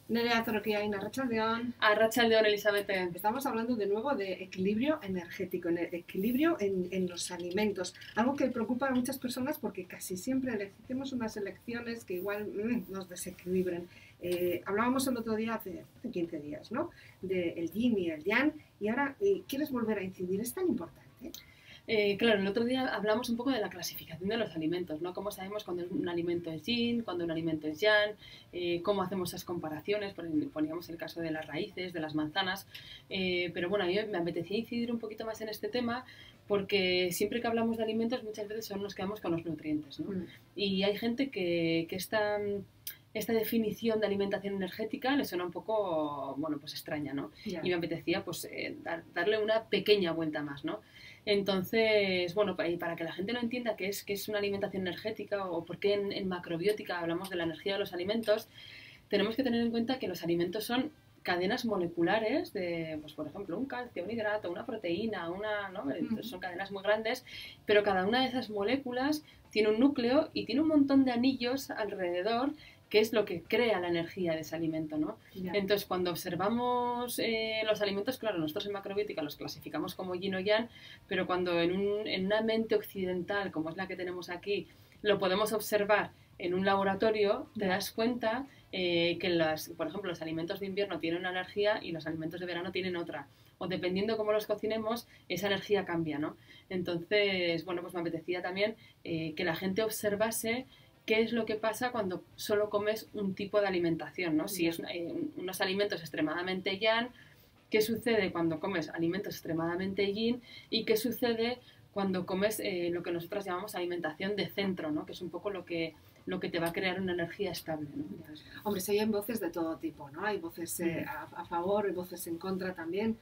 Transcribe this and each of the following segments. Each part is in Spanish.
Nerea Zorroquiain, Arratsaldeon. Arratsaldeon, Elizabeth. Estamos hablando de nuevo de equilibrio energético, equilibrio en los alimentos. Algo que preocupa a muchas personas porque casi siempre hacemos unas elecciones que igual nos desequilibran. Hablábamos el otro día, hace 15 días, ¿no? Del yin y el yang, y ahora quieres volver a incidir. ¿Es tan importante? Claro, el otro día hablamos un poco de la clasificación de los alimentos, ¿no? Cómo sabemos cuando un alimento es yin, cuando un alimento es yang, cómo hacemos esas comparaciones, poníamos el caso de las raíces, de las manzanas, pero bueno, a mí me apetecía incidir un poquito más en este tema porque siempre que hablamos de alimentos muchas veces solo nos quedamos con los nutrientes, ¿no? Y hay gente que esta definición de alimentación energética le suena un poco, bueno, pues extraña, ¿no? Yeah. Y me apetecía pues darle una pequeña vuelta más, ¿no? Entonces, bueno, para que la gente no entienda qué es una alimentación energética o por qué en macrobiótica hablamos de la energía de los alimentos, tenemos que tener en cuenta que los alimentos son cadenas moleculares de, pues por ejemplo, un calcio, un hidrato, una proteína, ¿no? Son cadenas muy grandes, pero cada una de esas moléculas tiene un núcleo y tiene un montón de anillos alrededor que es lo que crea la energía de ese alimento, ¿no? Yeah. Entonces, cuando observamos los alimentos, claro, nosotros en macrobiótica los clasificamos como yin o yang, pero cuando en una mente occidental, como es la que tenemos aquí, lo podemos observar en un laboratorio, te das cuenta que, por ejemplo, los alimentos de invierno tienen una energía y los alimentos de verano tienen otra. O dependiendo cómo los cocinemos, esa energía cambia, ¿no? Entonces, bueno, pues me apetecía también que la gente observase qué es lo que pasa cuando solo comes un tipo de alimentación, ¿no? Si es unos alimentos extremadamente yang, ¿qué sucede cuando comes alimentos extremadamente yin? ¿Y qué sucede cuando comes lo que nosotros llamamos alimentación de centro, ¿no? Que es un poco lo que te va a crear una energía estable, ¿no? Hombre, sí hay voces de todo tipo, ¿no? Hay voces a favor y voces en contra también.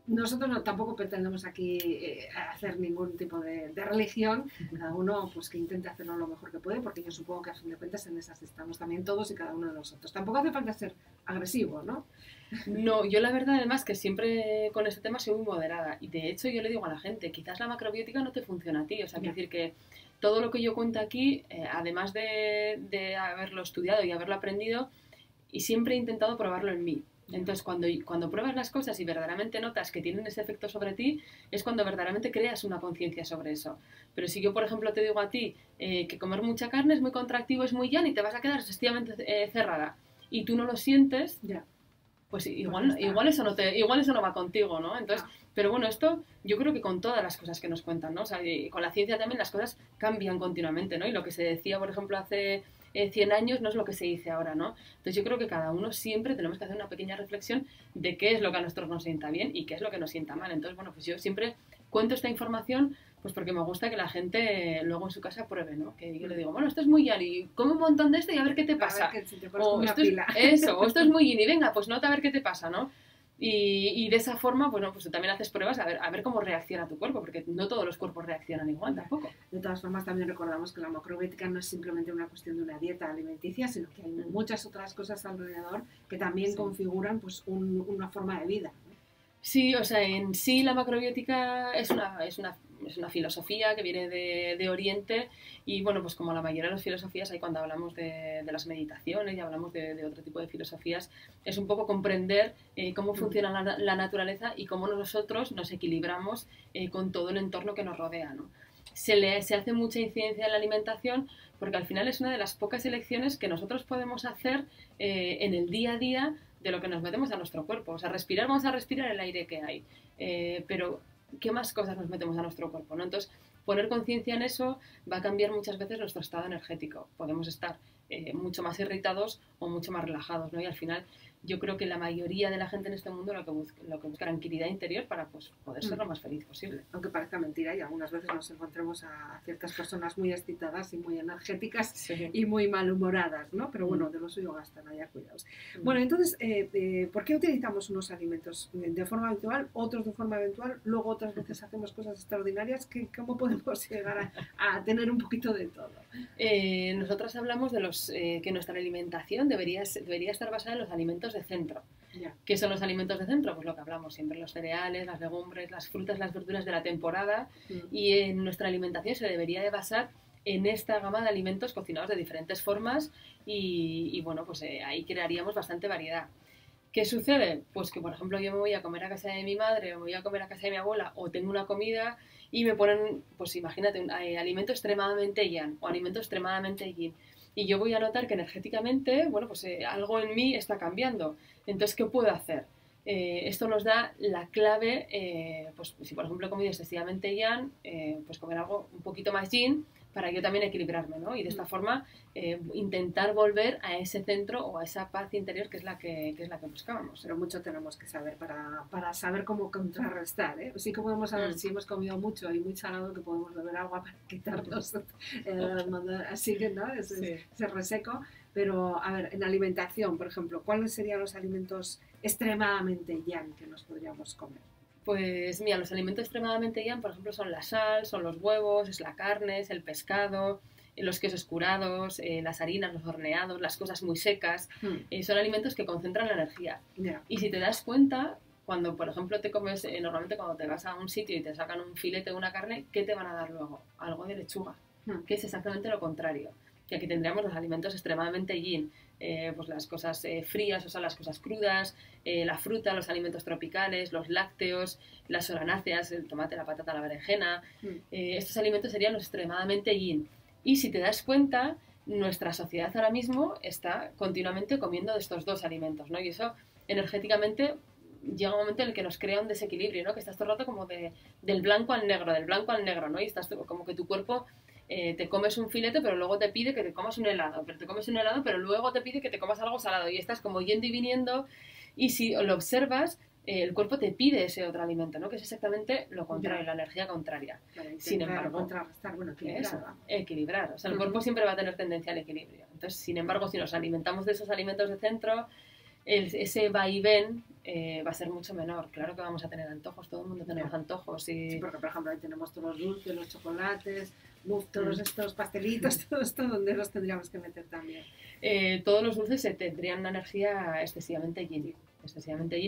Nosotros tampoco pretendemos aquí hacer ningún tipo de religión, cada uno pues que intente hacerlo lo mejor que puede, porque yo supongo que a fin de cuentas en esas estamos también todos y cada uno de nosotros. Tampoco hace falta ser agresivo, ¿no? No, yo la verdad además que siempre con este tema soy muy moderada y de hecho yo le digo a la gente, quizás la macrobiótica no te funciona a ti, o sea, quiero decir que todo lo que yo cuento aquí, además de haberlo estudiado y haberlo aprendido, y siempre he intentado probarlo en mí. Entonces, cuando pruebas las cosas y verdaderamente notas que tienen ese efecto sobre ti, es cuando verdaderamente creas una conciencia sobre eso. Pero si yo, por ejemplo, te digo a ti que comer mucha carne es muy contractivo, es muy llano y te vas a quedar excesivamente cerrada y tú no lo sientes, pues igual eso no va contigo, ¿no? Entonces, pero bueno, esto yo creo que con todas las cosas que nos cuentan, ¿no? O sea, con la ciencia también las cosas cambian continuamente, ¿no? Y lo que se decía, por ejemplo, hace 100 años no es lo que se dice ahora, ¿no? Entonces yo creo que cada uno siempre tenemos que hacer una pequeña reflexión de qué es lo que a nosotros nos sienta bien y qué es lo que nos sienta mal. Entonces, bueno, pues yo siempre cuento esta información pues porque me gusta que la gente luego en su casa pruebe, ¿no? Que yo le digo, bueno, esto es muy yin y come un montón de esto y a ver qué te pasa. A ver si te pones como una pila. O esto es muy yin y venga, pues nota a ver qué te pasa, ¿no? Y de esa forma, bueno, pues tú también haces pruebas a ver cómo reacciona tu cuerpo, porque no todos los cuerpos reaccionan igual tampoco. De todas formas, también recordamos que la macrobiótica no es simplemente una cuestión de una dieta alimenticia, sino que hay muchas otras cosas alrededor que también configuran pues una forma de vida. Sí, o sea, en sí la macrobiótica es una filosofía que viene de Oriente y bueno, pues como la mayoría de las filosofías, ahí cuando hablamos de las meditaciones y hablamos de otro tipo de filosofías, es un poco comprender cómo funciona la naturaleza y cómo nosotros nos equilibramos con todo el entorno que nos rodea, ¿no? Se hace mucha incidencia en la alimentación porque al final es una de las pocas elecciones que nosotros podemos hacer en el día a día de lo que nos metemos a nuestro cuerpo. O sea, vamos a respirar el aire que hay, pero ¿qué más cosas nos metemos a nuestro cuerpo, ¿no? Entonces, poner conciencia en eso va a cambiar muchas veces nuestro estado energético. Podemos estar mucho más irritados o mucho más relajados, ¿no? Y al final yo creo que la mayoría de la gente en este mundo lo que busca tranquilidad interior para pues, poder ser lo más feliz posible. Aunque parezca mentira y algunas veces nos encontremos a ciertas personas muy excitadas y muy energéticas y muy malhumoradas, ¿no? Pero bueno, de lo suyo gastan, allá cuidados. Bueno, entonces, ¿por qué utilizamos unos alimentos de forma habitual, otros de forma eventual, luego otras veces hacemos cosas extraordinarias? ¿Cómo podemos llegar a tener un poquito de todo? Nosotras hablamos de que nuestra alimentación debería estar basada en los alimentos de centro. ¿Qué son los alimentos de centro? Pues lo que hablamos siempre, los cereales, las legumbres, las frutas, las verduras de la temporada. Y en nuestra alimentación se debería de basar en esta gama de alimentos cocinados de diferentes formas y bueno, pues ahí crearíamos bastante variedad. ¿Qué sucede? Pues que, por ejemplo, yo me voy a comer a casa de mi madre o me voy a comer a casa de mi abuela o tengo una comida y me ponen, pues imagínate, un alimento extremadamente yang o alimento extremadamente yin. Y yo voy a notar que energéticamente, bueno, pues algo en mí está cambiando. Entonces, ¿qué puedo hacer? Esto nos da la clave, pues si por ejemplo he comido excesivamente yang, pues comer algo un poquito más yin para yo también equilibrarme, ¿no? Y de esta forma intentar volver a ese centro o a esa paz interior que es la que buscábamos. Pero mucho tenemos que saber para saber cómo contrarrestar, ¿eh? Sí que podemos saber si hemos comido mucho y muy salado, que podemos beber agua para quitarnos así que, ¿no? Ese reseco. Pero, a ver, en alimentación, por ejemplo, ¿cuáles serían los alimentos extremadamente yang que nos podríamos comer? Pues mira, los alimentos extremadamente yang, por ejemplo, son la sal, son los huevos, es la carne, es el pescado, los quesos curados, las harinas, los horneados, las cosas muy secas. Son alimentos que concentran la energía. Yeah. Y si te das cuenta, cuando, por ejemplo, te comes, normalmente cuando te vas a un sitio y te sacan un filete de una carne, ¿qué te van a dar luego? Algo de lechuga, que es exactamente lo contrario. Y aquí tendríamos los alimentos extremadamente yin, pues las cosas frías, o sea, las cosas crudas, la fruta, los alimentos tropicales, los lácteos, las solanáceas, el tomate, la patata, la berenjena. Estos alimentos serían los extremadamente yin. Y si te das cuenta, nuestra sociedad ahora mismo está continuamente comiendo de estos dos alimentos, ¿no? Y eso energéticamente llega un momento en el que nos crea un desequilibrio, ¿no? Que estás todo el rato como del blanco al negro, ¿no? Y estás como que tu cuerpo te comes un filete, pero luego te pide que te comas un helado, pero luego te pide que te comas algo salado, y estás como yendo y viniendo, y si lo observas, el cuerpo te pide ese otro alimento, ¿no? Que es exactamente lo contrario, la energía contraria. Sin embargo, contrarrestar, bueno, equilibrar. O sea, el cuerpo siempre va a tener tendencia al equilibrio. Entonces, sin embargo, si nos alimentamos de esos alimentos de centro, ese vaivén va a ser mucho menor. Claro que vamos a tener antojos, todo el mundo tenemos antojos. Y... Sí, porque por ejemplo ahí tenemos todos los dulces, los chocolates, todos estos pastelitos, todo esto donde los tendríamos que meter también. Todos los dulces tendrían una energía excesivamente yin y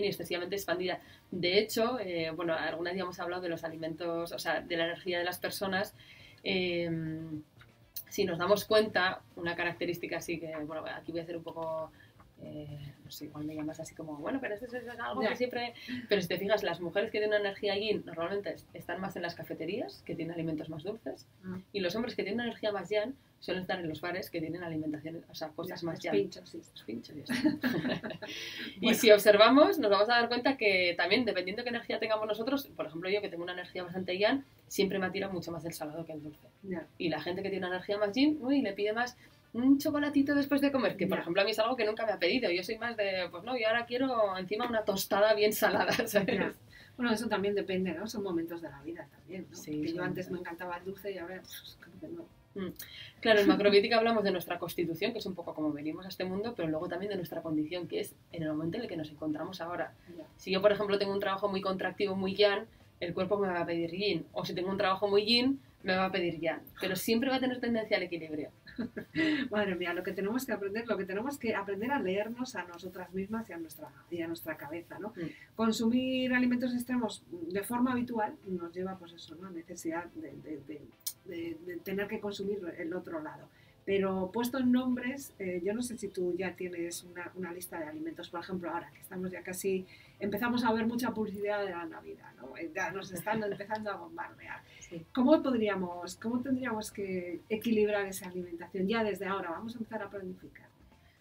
excesivamente expandida. De hecho, bueno, alguna vez ya hemos hablado de los alimentos, o sea, de la energía de las personas. Si nos damos cuenta, una característica así que, bueno, aquí voy a hacer un poco... no sé, igual me llamas así como, bueno, pero esto es algo que siempre... Pero si te fijas, las mujeres que tienen una energía yin normalmente están más en las cafeterías, que tienen alimentos más dulces, y los hombres que tienen una energía más yang suelen estar en los bares que tienen alimentación, o sea, cosas más yang. Los pinchos, ya está. Y si observamos, nos vamos a dar cuenta que también, dependiendo de qué energía tengamos nosotros, por ejemplo, yo que tengo una energía bastante yang, siempre me atira mucho más el salado que el dulce. Y la gente que tiene una energía más yin, le pide más un chocolatito después de comer, que por ejemplo a mí es algo que nunca me ha pedido. Yo soy más de, pues no, yo ahora quiero encima una tostada bien salada, ¿sabes? Bueno, eso también depende, ¿no? Son momentos de la vida también, ¿no? Sí, porque yo antes me encantaba el dulce y ahora, pues, creo que no. Claro, en macrobiótica hablamos de nuestra constitución, que es un poco como venimos a este mundo, pero luego también de nuestra condición, que es en el momento en el que nos encontramos ahora. Si yo, por ejemplo, tengo un trabajo muy contractivo, muy yang, el cuerpo me va a pedir yin, o si tengo un trabajo muy yin, me va a pedir yang, pero siempre va a tener tendencia al equilibrio. Madre mía, lo que tenemos que aprender a leernos a nosotras mismas y a nuestra cabeza, ¿no? Consumir alimentos extremos de forma habitual nos lleva, pues eso, ¿no? Necesidad de tener que consumir el otro lado. Pero puesto en nombres, yo no sé si tú ya tienes una lista de alimentos, por ejemplo, ahora que estamos ya casi, empezamos a ver mucha publicidad de la Navidad, ¿no? Ya nos están empezando a bombardear. Sí. ¿Cómo tendríamos que equilibrar esa alimentación ya desde ahora? Vamos a empezar a planificar.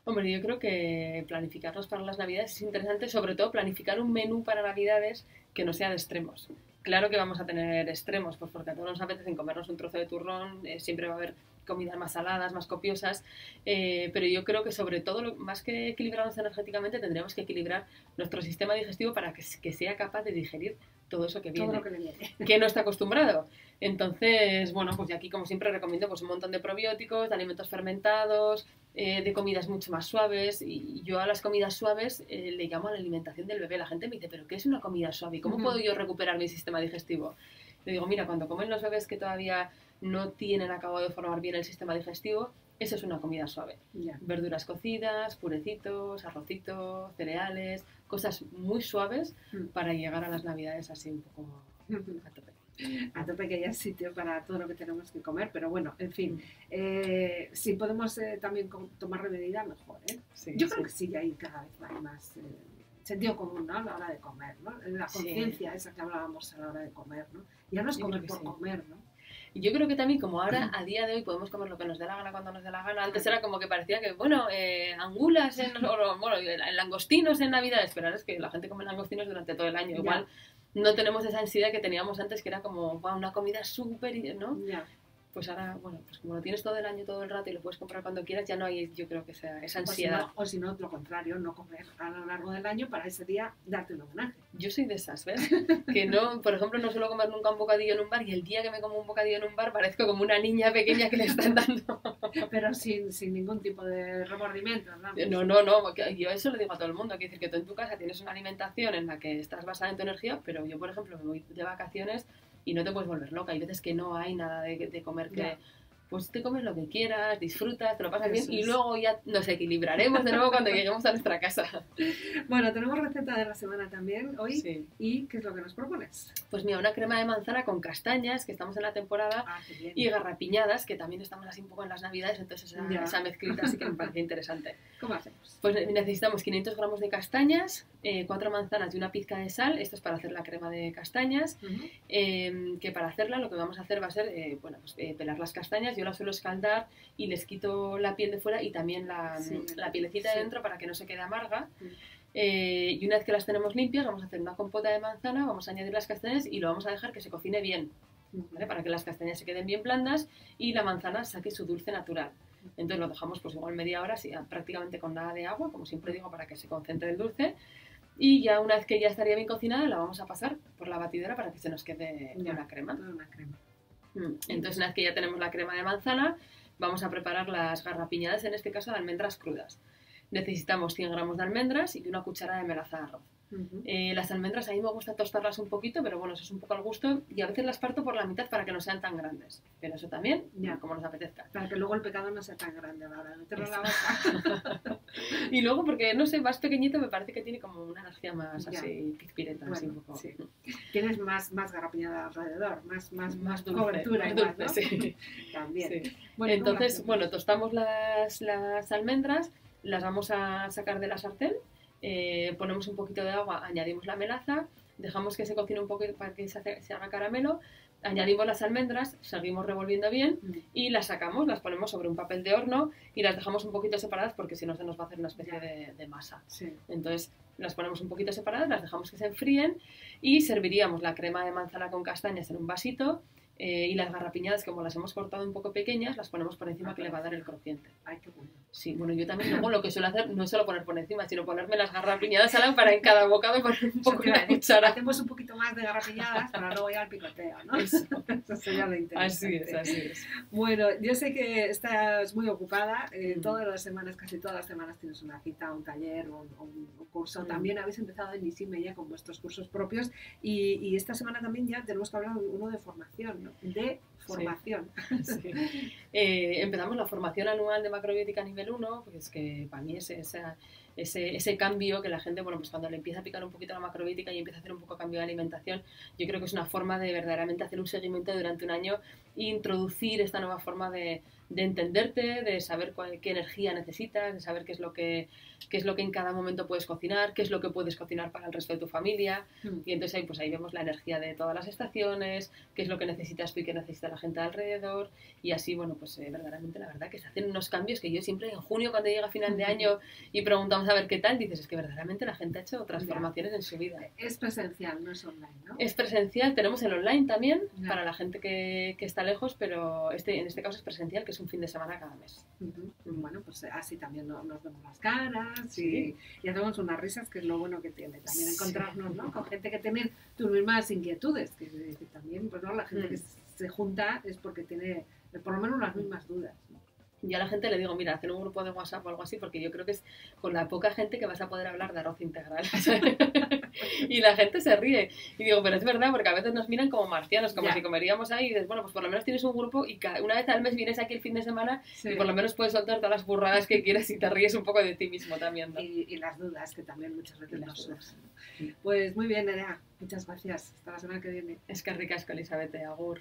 Hombre, yo creo que planificarnos para las Navidades es interesante, sobre todo planificar un menú para Navidades que no sea de extremos. Claro que vamos a tener extremos, pues porque a todos nos apetece comernos un trozo de turrón, siempre va a haber comidas más saladas, más copiosas, pero yo creo que sobre todo, más que equilibrarnos energéticamente, tendríamos que equilibrar nuestro sistema digestivo para que sea capaz de digerir todo eso que viene, todo lo que le viene, que no está acostumbrado. Entonces, bueno, pues aquí como siempre recomiendo pues un montón de probióticos, de alimentos fermentados, de comidas mucho más suaves, y yo a las comidas suaves le llamo a la alimentación del bebé. La gente me dice, ¿pero qué es una comida suave? ¿Cómo puedo yo recuperar mi sistema digestivo? Le digo, mira, cuando comen los bebés que todavía no tienen acabado de formar bien el sistema digestivo, eso es una comida suave. Verduras cocidas, purecitos, arrocitos, cereales, cosas muy suaves para llegar a las Navidades así un poco a tope. A tope que haya sitio para todo lo que tenemos que comer, pero bueno, en fin, si podemos también tomar medida, mejor. Sí, yo creo que sí que hay cada vez hay más sentido común, ¿no? A la hora de comer, ¿no? La conciencia esa que hablábamos a la hora de comer, ¿no? Ya no es comer por comer, ¿no? Y yo creo que también como ahora, a día de hoy, podemos comer lo que nos dé la gana cuando nos dé la gana. Antes era como que parecía que, bueno, angulas, langostinos en Navidades, pero ahora es que la gente come langostinos durante todo el año. Igual no tenemos esa ansiedad que teníamos antes, que era como, wow, una comida súper, ¿no? Pues ahora, bueno, pues como lo tienes todo el año, todo el rato y lo puedes comprar cuando quieras, ya no hay, yo creo que sea esa ansiedad. O si no, lo contrario, no comer a lo largo del año para ese día darte un homenaje. Yo soy de esas, ¿ves? Que no, por ejemplo, no suelo comer nunca un bocadillo en un bar y el día que me como un bocadillo en un bar parezco como una niña pequeña que le están dando. Pero sin ningún tipo de remordimiento, ¿no? No, yo eso lo digo a todo el mundo. Quiero decir que tú en tu casa tienes una alimentación en la que estás basada en tu energía, pero yo, por ejemplo, me voy de vacaciones y no te puedes volver loca. Hay veces que no hay nada de comer que... Pues te comes lo que quieras, disfrutas, te lo pasas bien y luego ya nos equilibraremos de nuevo cuando lleguemos a nuestra casa. Bueno, tenemos receta de la semana también hoy. ¿Y qué es lo que nos propones? Pues mira, una crema de manzana con castañas, que estamos en la temporada, y garrapiñadas, que también estamos así un poco en las Navidades, entonces esa mezclita así que me parece interesante. ¿Cómo hacemos? Pues necesitamos 500 gramos de castañas, 4 manzanas y una pizca de sal. Esto es para hacer la crema de castañas, que para hacerla lo que vamos a hacer va a ser pelar las castañas. Yo las suelo escaldar y les quito la piel de fuera y también la pielecita de dentro para que no se quede amarga. Y una vez que las tenemos limpias, vamos a hacer una compota de manzana, vamos a añadir las castañas y lo vamos a dejar que se cocine bien, ¿vale? Para que las castañas se queden bien blandas y la manzana saque su dulce natural. Entonces lo dejamos pues igual media hora, prácticamente con nada de agua, como siempre digo, para que se concentre el dulce. Y ya una vez que ya estaría bien cocinada, la vamos a pasar por la batidora para que se nos quede una crema. Entonces una vez que ya tenemos la crema de manzana, vamos a preparar las garrapiñadas, en este caso de almendras crudas. Necesitamos 100 gramos de almendras y una cucharada de melaza de arroz. Las almendras a mí me gusta tostarlas un poquito, pero bueno, eso es un poco al gusto y a veces las parto por la mitad para que no sean tan grandes, pero eso también, como nos apetezca. Para que luego el pecado no sea tan grande a la hora de meterlo en la boca. Y luego, porque no sé, más pequeñito me parece que tiene como una energía más así, pizpireta, así un poco. Tienes más garrapiñada alrededor, más dulce, cobertura, más igual, dulce, ¿no? sí. También. Sí. Entonces, tostamos las almendras, las vamos a sacar de la sartén. Ponemos un poquito de agua, añadimos la melaza, dejamos que se cocine un poco para que se haga caramelo, añadimos las almendras, seguimos revolviendo bien y las sacamos, las ponemos sobre un papel de horno y las dejamos un poquito separadas porque si no se nos va a hacer una especie de masa. Entonces las ponemos un poquito separadas, las dejamos que se enfríen y serviríamos la crema de manzana con castañas en un vasito. Y las garrapiñadas, como las hemos cortado un poco pequeñas, las ponemos por encima que le va a dar el crujiente. Ay, qué bueno. Sí, bueno, yo también luego lo que suelo hacer no es solo poner por encima, sino ponerme las garrapiñadas para en cada bocado poner un poco de la cuchara. Hacemos un poquito más de garrapiñadas para luego ir al picoteo, ¿no? Eso sería lo interesante. Así es. Bueno, yo sé que estás muy ocupada, todas las semanas, casi todas las semanas tienes una cita, un taller o un curso. También habéis empezado en ISIME ya con vuestros cursos propios y esta semana también ya tenemos que hablar uno de formación, ¿no? De formación. Sí. Empezamos la formación anual de macrobiótica nivel 1, porque es que para mí es ese cambio que la gente, bueno, pues cuando le empieza a picar un poquito la macrobiótica y empieza a hacer un poco cambio de alimentación, yo creo que es una forma de verdaderamente hacer un seguimiento durante un año e introducir esta nueva forma de entenderte, de saber qué energía necesitas, de saber qué es lo que en cada momento puedes cocinar, qué es lo que puedes cocinar para el resto de tu familia. Y entonces ahí vemos la energía de todas las estaciones, qué es lo que necesitas tú y qué necesita la gente alrededor. Y así, bueno, pues verdaderamente la verdad que se hacen unos cambios que yo siempre en junio, cuando llega final de año y preguntamos a ver qué tal, dices, es que verdaderamente la gente ha hecho transformaciones en su vida. Es presencial, no es online, ¿no? Es presencial, tenemos el online también para la gente que está lejos, pero en este caso es presencial, que es un fin de semana cada mes. Bueno, pues así también nos vemos las caras y hacemos unas risas, que es lo bueno que tiene también encontrarnos, ¿no? Con gente que tiene tus mismas inquietudes, que también, pues no, la gente que se junta es porque tiene por lo menos las mismas dudas, ¿no? Yo a la gente le digo, mira, hacer un grupo de WhatsApp o algo así, porque yo creo que es con la poca gente que vas a poder hablar de arroz integral. Y la gente se ríe. Y digo, pero es verdad, porque a veces nos miran como marcianos, como si comeríamos ahí y dices, bueno, pues por lo menos tienes un grupo y una vez al mes vienes aquí el fin de semana y por lo menos puedes soltar todas las burradas que quieras y te ríes un poco de ti mismo también, ¿no? Y las dudas, que también muchas veces nos surgen. Pues muy bien, Nerea, muchas gracias. Hasta la semana que viene. Es que ricasco, Elizabeth, agur.